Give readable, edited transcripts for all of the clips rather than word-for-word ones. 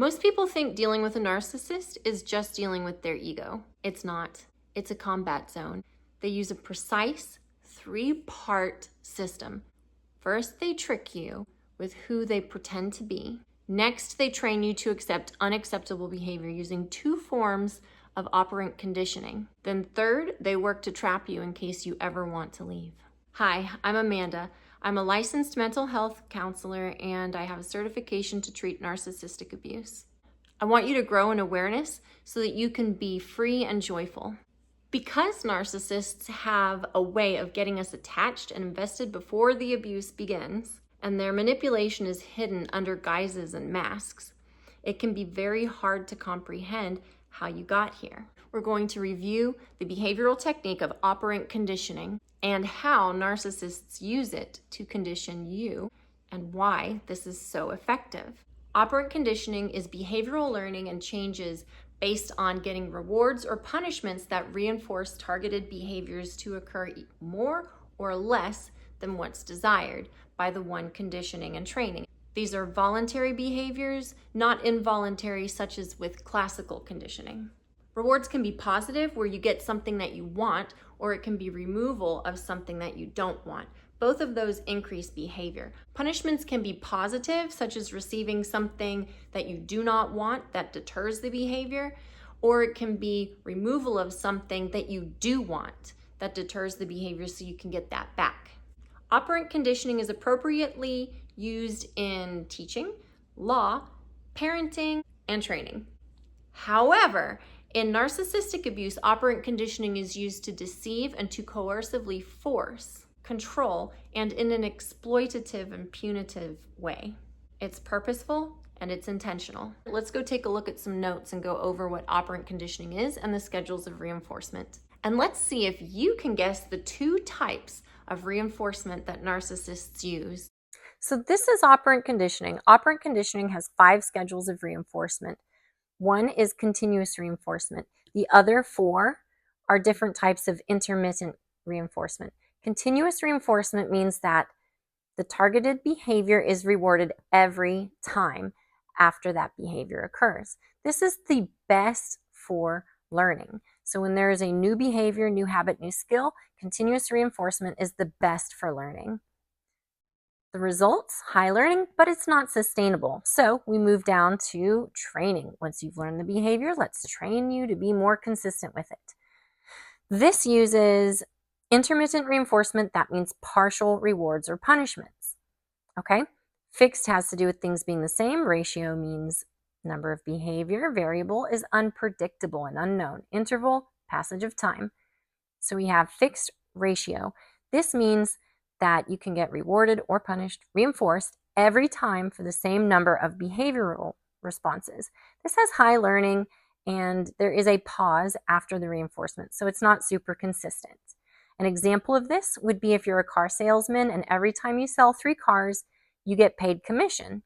Most people think dealing with a narcissist is just dealing with their ego. It's not. It's a combat zone. They use a precise 3-part system. First, they trick you with who they pretend to be. Next, they train you to accept unacceptable behavior using 2 forms of operant conditioning. Then third, they work to trap you in case you ever want to leave. Hi, I'm Amanda. I'm a licensed mental health counselor and I have a certification to treat narcissistic abuse. I want you to grow in awareness so that you can be free and joyful. Because narcissists have a way of getting us attached and invested before the abuse begins, and their manipulation is hidden under guises and masks, it can be very hard to comprehend how you got here. We're going to review the behavioral technique of operant conditioning and how narcissists use it to condition you and why this is so effective. Operant conditioning is behavioral learning and changes based on getting rewards or punishments that reinforce targeted behaviors to occur more or less than what's desired by the one conditioning and training. These are voluntary behaviors, not involuntary, such as with classical conditioning. Rewards can be positive, where you get something that you want, or it can be removal of something that you don't want. Both of those increase behavior. Punishments can be positive, such as receiving something that you do not want that deters the behavior, or it can be removal of something that you do want that deters the behavior so you can get that back. Operant conditioning is appropriately used in teaching, law, parenting, and training. However, in narcissistic abuse, operant conditioning is used to deceive and to coercively force, control, and in an exploitative and punitive way. It's purposeful and it's intentional. Let's go take a look at some notes and go over what operant conditioning is and the schedules of reinforcement. And let's see if you can guess the 2 types of reinforcement that narcissists use. So this is operant conditioning. Operant conditioning has 5 schedules of reinforcement. 1 is continuous reinforcement. The other 4 are different types of intermittent reinforcement. Continuous reinforcement means that the targeted behavior is rewarded every time after that behavior occurs. This is the best for learning. So when there is a new behavior, new habit, new skill, continuous reinforcement is the best for learning. The results, high learning, but it's not sustainable. So we move down to training. Once you've learned the behavior, let's train you to be more consistent with it. This uses intermittent reinforcement. That means partial rewards or punishments. Okay? Fixed has to do with things being the same. Ratio means number of behavior. Variable is unpredictable and unknown. Interval, passage of time. So we have fixed ratio. This means that you can get rewarded or punished, reinforced every time for the same number of behavioral responses. This has high learning and there is a pause after the reinforcement, so it's not super consistent. An example of this would be if you're a car salesman and every time you sell 3 cars, you get paid commission.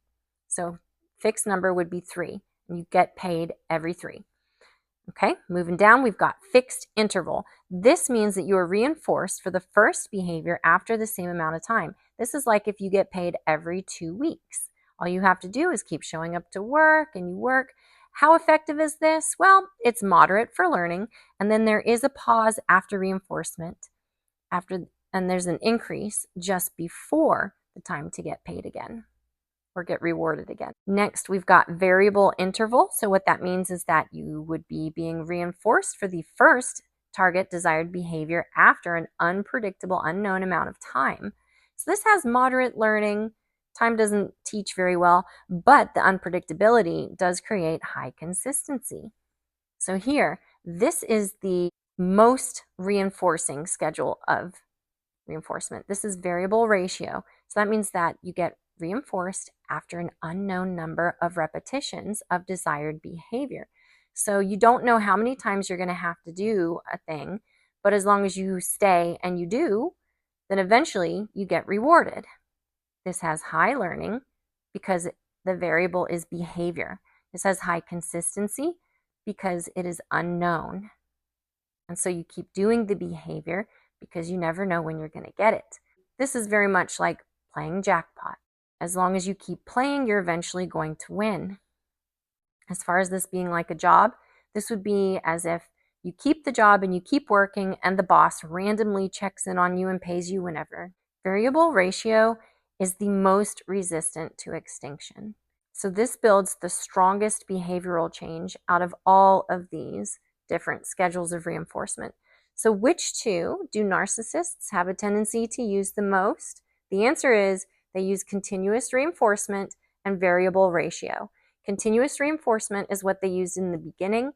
So fixed number would be 3 and you get paid every 3. Okay, moving down, we've got fixed interval. This means that you are reinforced for the first behavior after the same amount of time. This is like if you get paid every 2 weeks. All you have to do is keep showing up to work and you work. How effective is this? Well, it's moderate for learning, and then there is a pause after reinforcement, and there's an increase just before the time to get paid again or get rewarded again. Next, we've got variable interval. So what that means is that you would be being reinforced for the first target desired behavior after an unpredictable, unknown amount of time. So this has moderate learning. Time doesn't teach very well, but the unpredictability does create high consistency. So here, this is the most reinforcing schedule of reinforcement. This is variable ratio. So that means that you get reinforced after an unknown number of repetitions of desired behavior. So you don't know how many times you're going to have to do a thing, but as long as you stay and you do, then eventually you get rewarded. This has high learning because the variable is behavior. This has high consistency because it is unknown. And so you keep doing the behavior because you never know when you're going to get it. This is very much like playing jackpot. As long as you keep playing, you're eventually going to win. As far as this being like a job, this would be as if you keep the job and you keep working and the boss randomly checks in on you and pays you whenever. Variable ratio is the most resistant to extinction. So this builds the strongest behavioral change out of all of these different schedules of reinforcement. So which two do narcissists have a tendency to use the most? The answer is they use continuous reinforcement and variable ratio. Continuous reinforcement is what they used in the beginning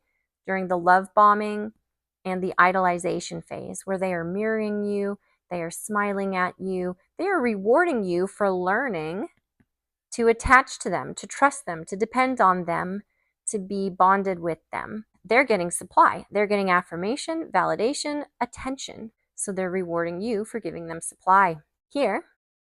during the love bombing and the idolization phase, where they are mirroring you, they are smiling at you, they are rewarding you for learning to attach to them, to trust them, to depend on them, to be bonded with them. They're getting supply. They're getting affirmation, validation, attention. So they're rewarding you for giving them supply. Here,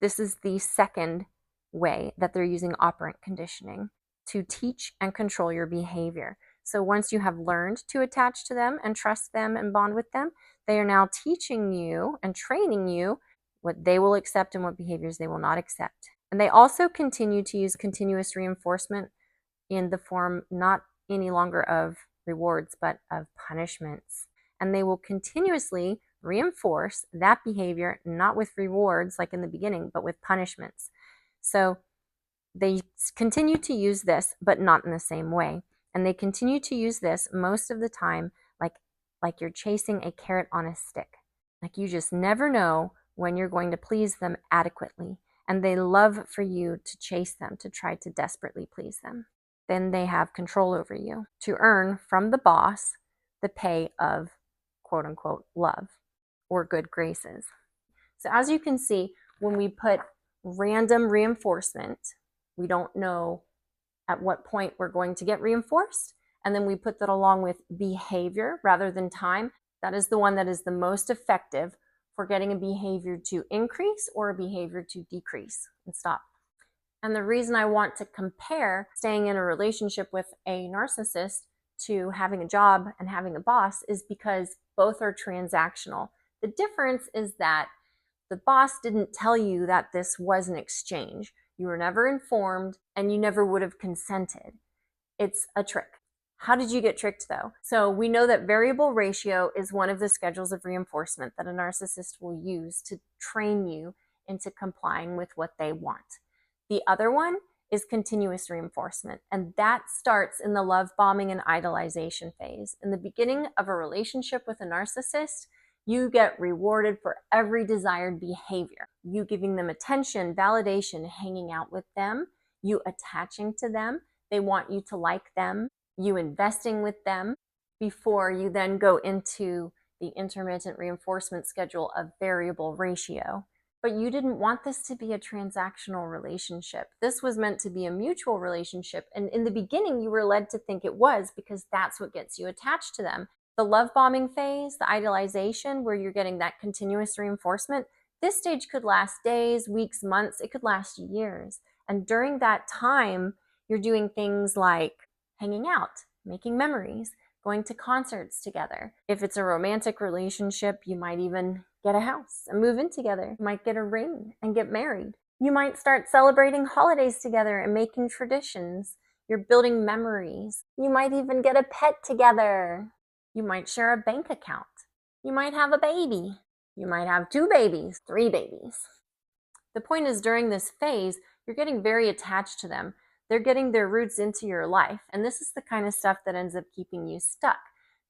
this is the second way that they're using operant conditioning to teach and control your behavior. So once you have learned to attach to them and trust them and bond with them, they are now teaching you and training you what they will accept and what behaviors they will not accept. And they also continue to use continuous reinforcement in the form not any longer of rewards, but of punishments. And they will continuously reinforce that behavior, not with rewards like in the beginning, but with punishments. So they continue to use this, but not in the same way. And they continue to use this most of the time like you're chasing a carrot on a stick. Like you just never know when you're going to please them adequately. And they love for you to chase them, to try to desperately please them. Then they have control over you to earn from the boss the pay of quote unquote love or good graces. So as you can see, when we put random reinforcement, we don't know at what point we're going to get reinforced. And then we put that along with behavior rather than time. That is the one that is the most effective for getting a behavior to increase or a behavior to decrease and stop. And the reason I want to compare staying in a relationship with a narcissist to having a job and having a boss is because both are transactional. The difference is that the boss didn't tell you that this was an exchange. You were never informed and you never would have consented. It's a trick. How did you get tricked though? So we know that variable ratio is one of the schedules of reinforcement that a narcissist will use to train you into complying with what they want. The other one is continuous reinforcement, and that starts in the love bombing and idolization phase. In the beginning of a relationship with a narcissist, you get rewarded for every desired behavior. You giving them attention, validation, hanging out with them, you attaching to them, they want you to like them, you investing with them before you then go into the intermittent reinforcement schedule of variable ratio. But you didn't want this to be a transactional relationship. This was meant to be a mutual relationship. And in the beginning, you were led to think it was because that's what gets you attached to them. The love bombing phase, the idolization, where you're getting that continuous reinforcement, this stage could last days, weeks, months. It could last years. And during that time, you're doing things like hanging out, making memories, going to concerts together. If it's a romantic relationship, you might even get a house and move in together. You might get a ring and get married. You might start celebrating holidays together and making traditions. You're building memories. You might even get a pet together. You might share a bank account. You might have a baby. You might have 2 babies, 3 babies. The point is, during this phase, you're getting very attached to them. They're getting their roots into your life. And this is the kind of stuff that ends up keeping you stuck,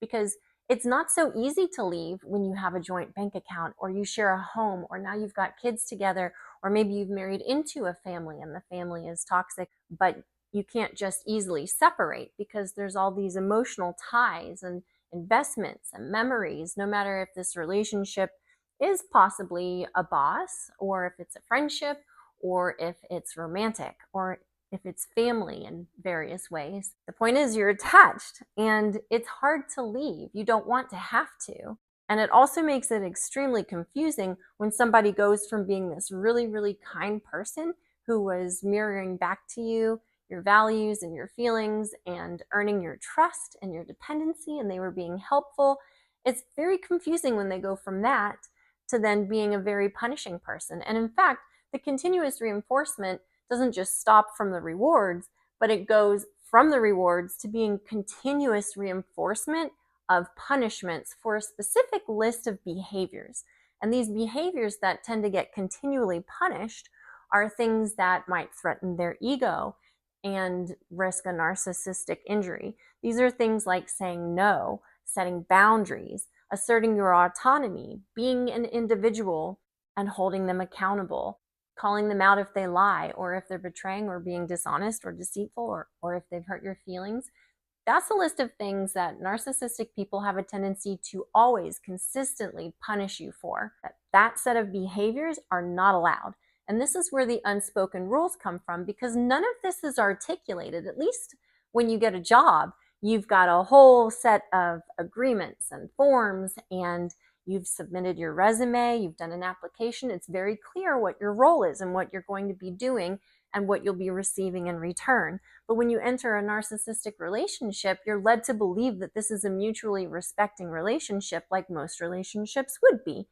because it's not so easy to leave when you have a joint bank account, or you share a home, or now you've got kids together, or maybe you've married into a family and the family is toxic, but you can't just easily separate because there's all these emotional ties and investments and memories, no matter if this relationship is possibly a boss, or if it's a friendship, or if it's romantic, or if it's family in various ways. The point is, you're attached and it's hard to leave. You don't want to have to. And it also makes it extremely confusing when somebody goes from being this really, really kind person who was mirroring back to you your values and your feelings and earning your trust and your dependency, and they were being helpful. It's very confusing when they go from that to then being a very punishing person. And in fact, the continuous reinforcement doesn't just stop from the rewards, but it goes from the rewards to being continuous reinforcement of punishments for a specific list of behaviors. And these behaviors that tend to get continually punished are things that might threaten their ego and risk a narcissistic injury. These are things like saying no, setting boundaries, asserting your autonomy, being an individual and holding them accountable, calling them out if they lie or if they're betraying or being dishonest or deceitful or if they've hurt your feelings. That's a list of things that narcissistic people have a tendency to always consistently punish you for. That set of behaviors are not allowed. And this is where the unspoken rules come from, because none of this is articulated. At least when you get a job, you've got a whole set of agreements and forms, and you've submitted your resume, you've done an application. It's very clear what your role is and what you're going to be doing and what you'll be receiving in return. But when you enter a narcissistic relationship, you're led to believe that this is a mutually respecting relationship, like most relationships would be.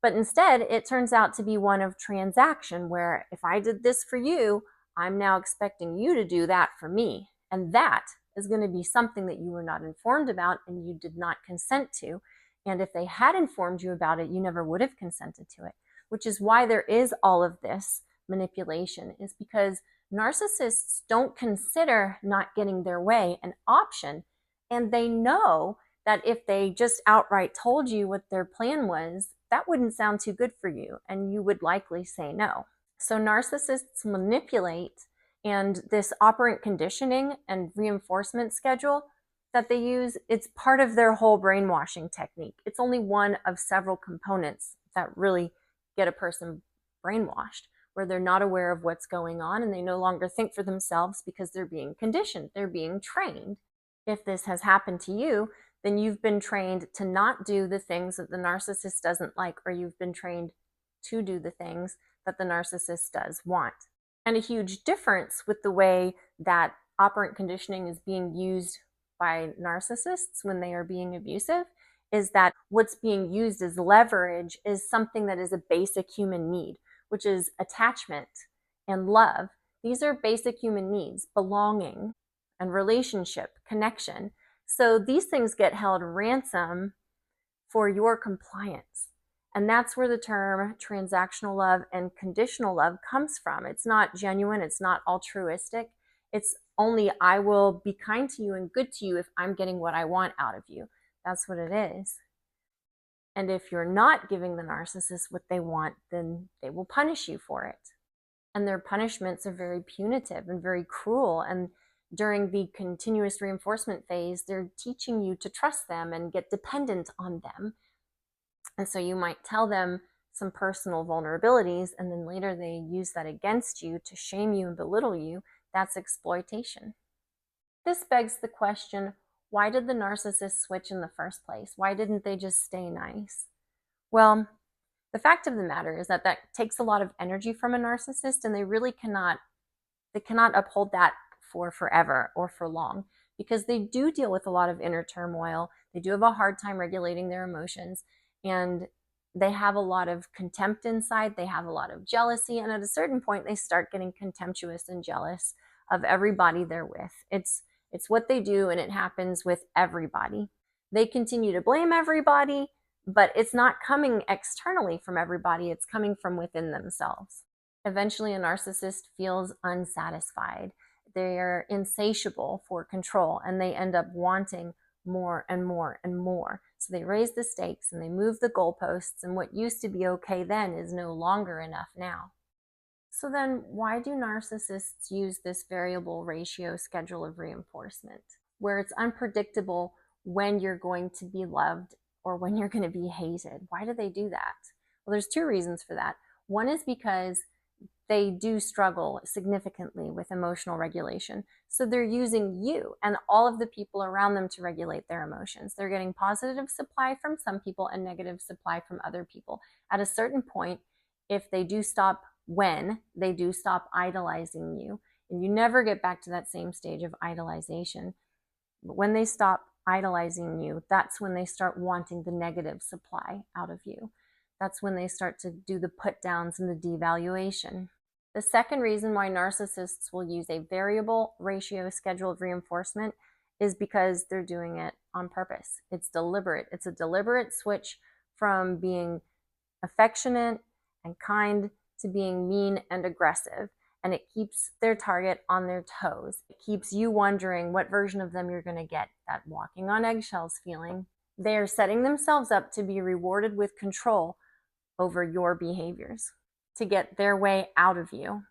But instead, it turns out to be one of transaction, where if I did this for you, I'm now expecting you to do that for me. And that is going to be something that you were not informed about and you did not consent to. And if they had informed you about it, you never would have consented to it, which is why there is all of this manipulation, is because narcissists don't consider not getting their way an option. And they know that if they just outright told you what their plan was, that wouldn't sound too good for you, and you would likely say no. So narcissists manipulate, and this operant conditioning and reinforcement schedule that they use, it's part of their whole brainwashing technique. It's only one of several components that really get a person brainwashed, where they're not aware of what's going on and they no longer think for themselves because they're being conditioned, they're being trained. If this has happened to you, then you've been trained to not do the things that the narcissist doesn't like, or you've been trained to do the things that the narcissist does want. And a huge difference with the way that operant conditioning is being used by narcissists when they are being abusive is that what's being used as leverage is something that is a basic human need, which is attachment and love. These are basic human needs: belonging and relationship, connection. So these things get held ransom for your compliance. And that's where the term transactional love and conditional love comes from. It's not genuine, it's not altruistic. It's only, I will be kind to you and good to you if I'm getting what I want out of you. That's what it is. And if you're not giving the narcissist what they want, then they will punish you for it. And their punishments are very punitive and very cruel. And during the continuous reinforcement phase, they're teaching you to trust them and get dependent on them. And so you might tell them some personal vulnerabilities, and then later they use that against you to shame you and belittle you. That's exploitation. This begs the question, why did the narcissist switch in the first place? Why didn't they just stay nice? Well, the fact of the matter is that takes a lot of energy from a narcissist, and they really cannot uphold that for forever or for long, because they do deal with a lot of inner turmoil. They do have a hard time regulating their emotions, and they have a lot of contempt inside. They have a lot of jealousy, and at a certain point they start getting contemptuous and jealous of everybody they're with. It's what they do, and it happens with everybody. They continue to blame everybody, but it's not coming externally from everybody, it's coming from within themselves. Eventually a narcissist feels unsatisfied. They're insatiable for control, and they end up wanting more and more and more. So they raise the stakes and they move the goalposts, and what used to be okay then is no longer enough now. So then why do narcissists use this variable ratio schedule of reinforcement, where it's unpredictable when you're going to be loved or when you're going to be hated? Why do they do that? Well, there's two reasons for that. One is because they do struggle significantly with emotional regulation. So they're using you and all of the people around them to regulate their emotions. They're getting positive supply from some people and negative supply from other people. At a certain point, if they do stop idolizing you, and you never get back to that same stage of idolization, but when they stop idolizing you, that's when they start wanting the negative supply out of you. That's when they start to do the put downs and the devaluation. The second reason why narcissists will use a variable ratio scheduled reinforcement is because they're doing it on purpose. It's deliberate. It's a deliberate switch from being affectionate and kind to being mean and aggressive. And it keeps their target on their toes. It keeps you wondering what version of them you're going to get, that walking on eggshells feeling. They are setting themselves up to be rewarded with control over your behaviors, to get their way out of you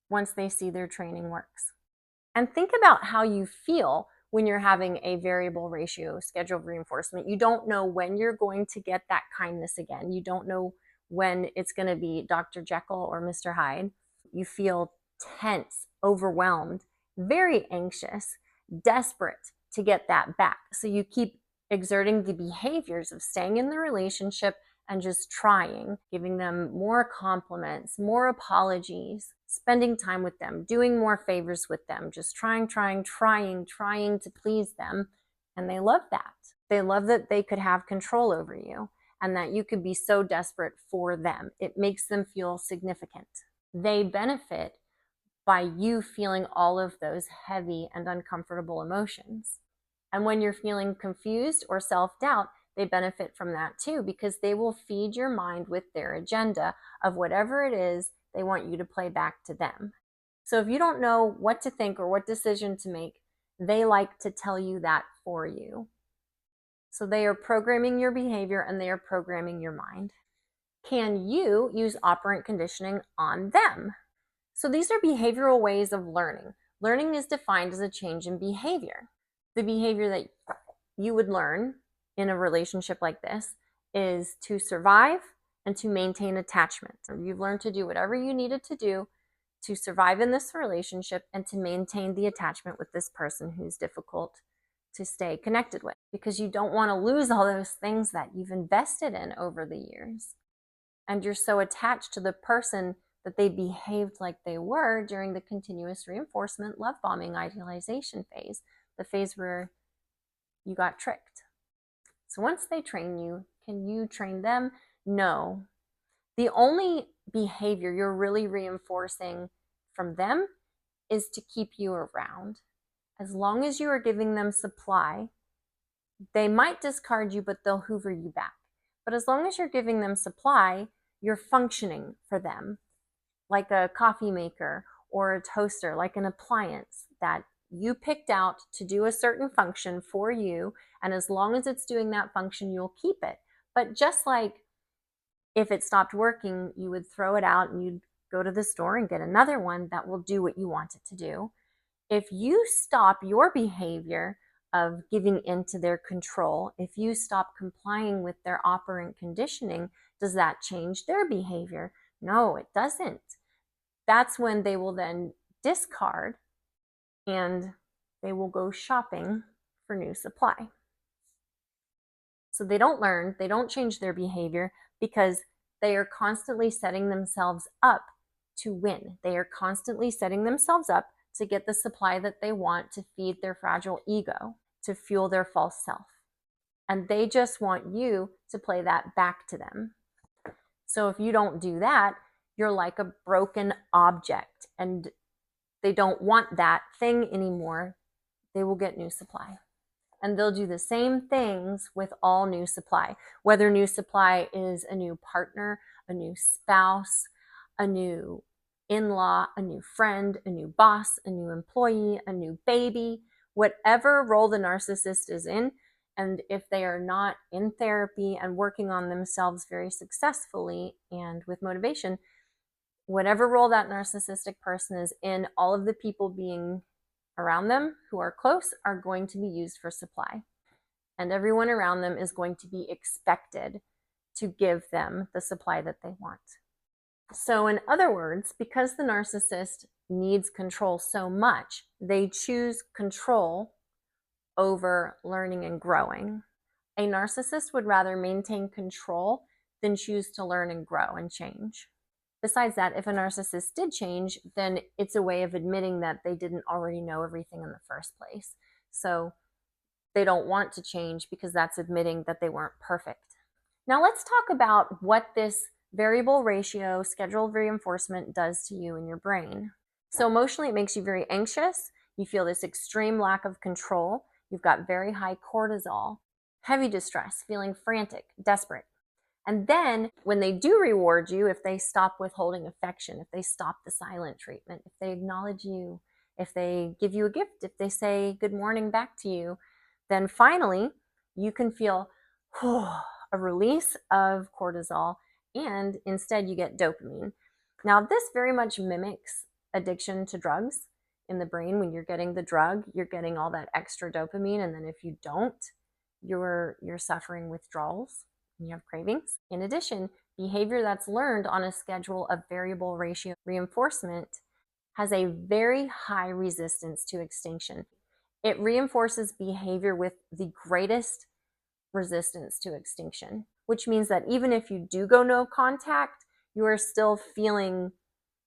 once they see their training works. And think about how you feel when you're having a variable ratio scheduled reinforcement. You don't know when you're going to get that kindness again. You don't know when it's going to be Dr. Jekyll or Mr. Hyde. You feel tense, overwhelmed, very anxious, desperate to get that back. So you keep exerting the behaviors of staying in the relationship and just trying, giving them more compliments, more apologies, spending time with them, doing more favors with them, just trying to please them. And they love that. They love that they could have control over you and that you could be so desperate for them. It makes them feel significant. They benefit by you feeling all of those heavy and uncomfortable emotions. And when you're feeling confused or self-doubt, they benefit from that too, because they will feed your mind with their agenda of whatever it is they want you to play back to them. So if you don't know what to think or what decision to make, they like to tell you that for you. So they are programming your behavior and they are programming your mind. Can you use operant conditioning on them? So these are behavioral ways of learning. Learning is defined as a change in behavior. The behavior that you would learn in a relationship like this is to survive and to maintain attachment. So you've learned to do whatever you needed to do to survive in this relationship and to maintain the attachment with this person who's difficult to stay connected with, because you don't want to lose all those things that you've invested in over the years. And you're so attached to the person that they behaved like they were during the continuous reinforcement love bombing idealization phase, the phase where you got tricked. So once they train you, can you train them? No. The only behavior you're really reinforcing from them is to keep you around. As long as you are giving them supply, they might discard you, but they'll hoover you back. But as long as you're giving them supply, you're functioning for them like a coffee maker or a toaster, like an appliance that you picked out to do a certain function for you. And as long as it's doing that function, you'll keep it. But just like if it stopped working, you would throw it out and you'd go to the store and get another one that will do what you want it to do. If you stop your behavior of giving into their control, if you stop complying with their operant conditioning, does that change their behavior? No, it doesn't. That's when they will then discard and they will go shopping for new supply. So they don't learn, they don't change their behavior because they are constantly setting themselves up to win. They are constantly setting themselves up to get the supply that they want to feed their fragile ego, to fuel their false self. And they just want you to play that back to them. So if you don't do that, you're like a broken object and they don't want that thing anymore. They will get new supply. And they'll do the same things with all new supply, whether new supply is a new partner, a new spouse, a new in-law, a new friend, a new boss, a new employee, a new baby, whatever role the narcissist is in. And if they are not in therapy and working on themselves very successfully and with motivation, whatever role that narcissistic person is in, all of the people being around them who are close are going to be used for supply. And everyone around them is going to be expected to give them the supply that they want. So in other words, because the narcissist needs control so much, they choose control over learning and growing. A narcissist would rather maintain control than choose to learn and grow and change. Besides that, if a narcissist did change, then it's a way of admitting that they didn't already know everything in the first place. So they don't want to change because that's admitting that they weren't perfect. Now let's talk about what this variable ratio scheduled reinforcement does to you in your brain. So emotionally, it makes you very anxious. You feel this extreme lack of control. You've got very high cortisol, heavy distress, feeling frantic, desperate. And then when they do reward you, if they stop withholding affection, if they stop the silent treatment, if they acknowledge you, if they give you a gift, if they say good morning back to you, then finally you can feel a release of cortisol, and instead you get dopamine. Now, this very much mimics addiction to drugs in the brain. When you're getting the drug, you're getting all that extra dopamine, and then if you don't, you're suffering withdrawals and you have cravings. In addition, behavior that's learned on a schedule of variable ratio reinforcement has a very high resistance to extinction. It reinforces behavior with the greatest resistance to extinction, which means that even if you do go no contact, you are still feeling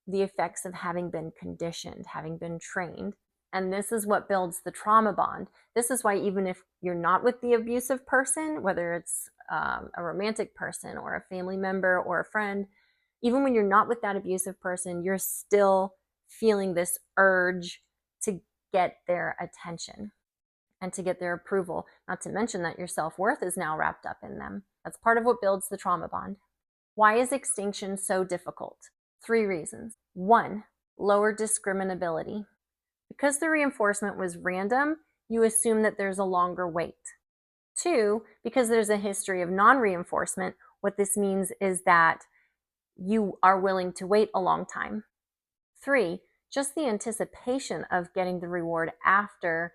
the effects of having been conditioned, having been trained. And this is what builds the trauma bond. This is why even if you're not with the abusive person, whether it's a romantic person or a family member or a friend, even when you're not with that abusive person, you're still feeling this urge to get their attention and to get their approval, not to mention that your self-worth is now wrapped up in them. That's part of what builds the trauma bond. Why is extinction so difficult? 3 reasons. 1, lower discriminability. Because the reinforcement was random, you assume that there's a longer wait. 2, because there's a history of non-reinforcement, what this means is that you are willing to wait a long time. 3, just the anticipation of getting the reward after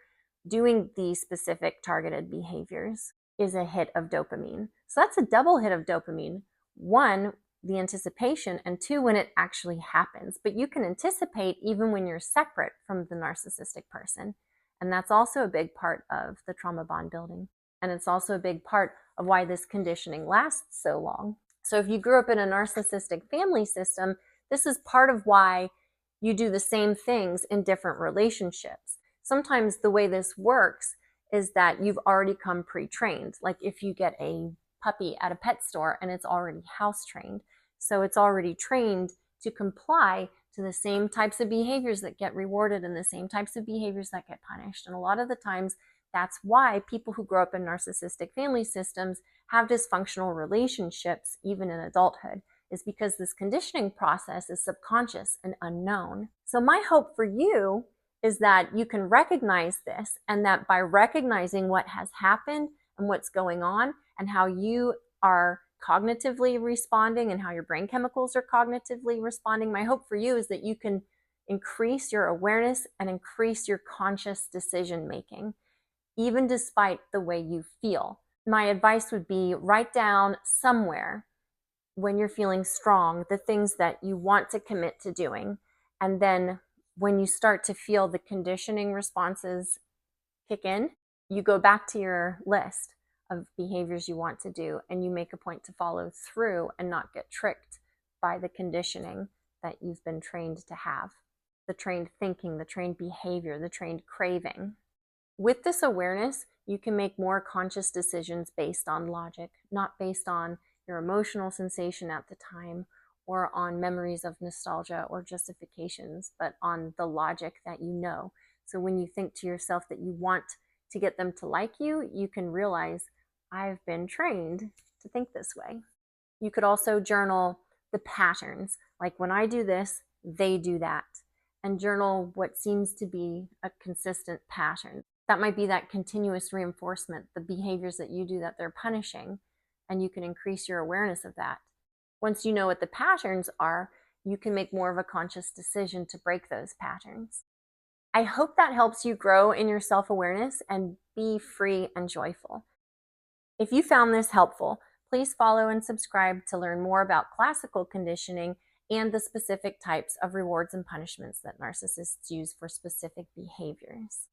doing these specific targeted behaviors is a hit of dopamine. So that's a double hit of dopamine. 1, the anticipation, and 2, when it actually happens. But you can anticipate even when you're separate from the narcissistic person. And that's also a big part of the trauma bond building. And it's also a big part of why this conditioning lasts so long. So if you grew up in a narcissistic family system, this is part of why you do the same things in different relationships. Sometimes the way this works is that you've already come pre-trained. Like if you get a puppy at a pet store and it's already house trained. So it's already trained to comply to the same types of behaviors that get rewarded and the same types of behaviors that get punished. And a lot of the times, that's why people who grow up in narcissistic family systems have dysfunctional relationships, even in adulthood, is because this conditioning process is subconscious and unknown. So my hope for you is that you can recognize this, and that by recognizing what has happened and what's going on and how you are cognitively responding and how your brain chemicals are cognitively responding, my hope for you is that you can increase your awareness and increase your conscious decision making, even despite the way you feel. My advice would be write down somewhere when you're feeling strong the things that you want to commit to doing. And then when you start to feel the conditioning responses kick in, you go back to your list of behaviors you want to do and you make a point to follow through and not get tricked by the conditioning that you've been trained to have. The trained thinking, the trained behavior, the trained craving. With this awareness, you can make more conscious decisions based on logic, not based on your emotional sensation at the time or on memories of nostalgia or justifications, but on the logic that you know. So when you think to yourself that you want to get them to like you, you can realize, I've been trained to think this way. You could also journal the patterns, like when I do this, they do that, and journal what seems to be a consistent pattern. That might be that continuous reinforcement, the behaviors that you do that they're punishing, and you can increase your awareness of that. Once you know what the patterns are, you can make more of a conscious decision to break those patterns. I hope that helps you grow in your self-awareness and be free and joyful. If you found this helpful, please follow and subscribe to learn more about classical conditioning and the specific types of rewards and punishments that narcissists use for specific behaviors.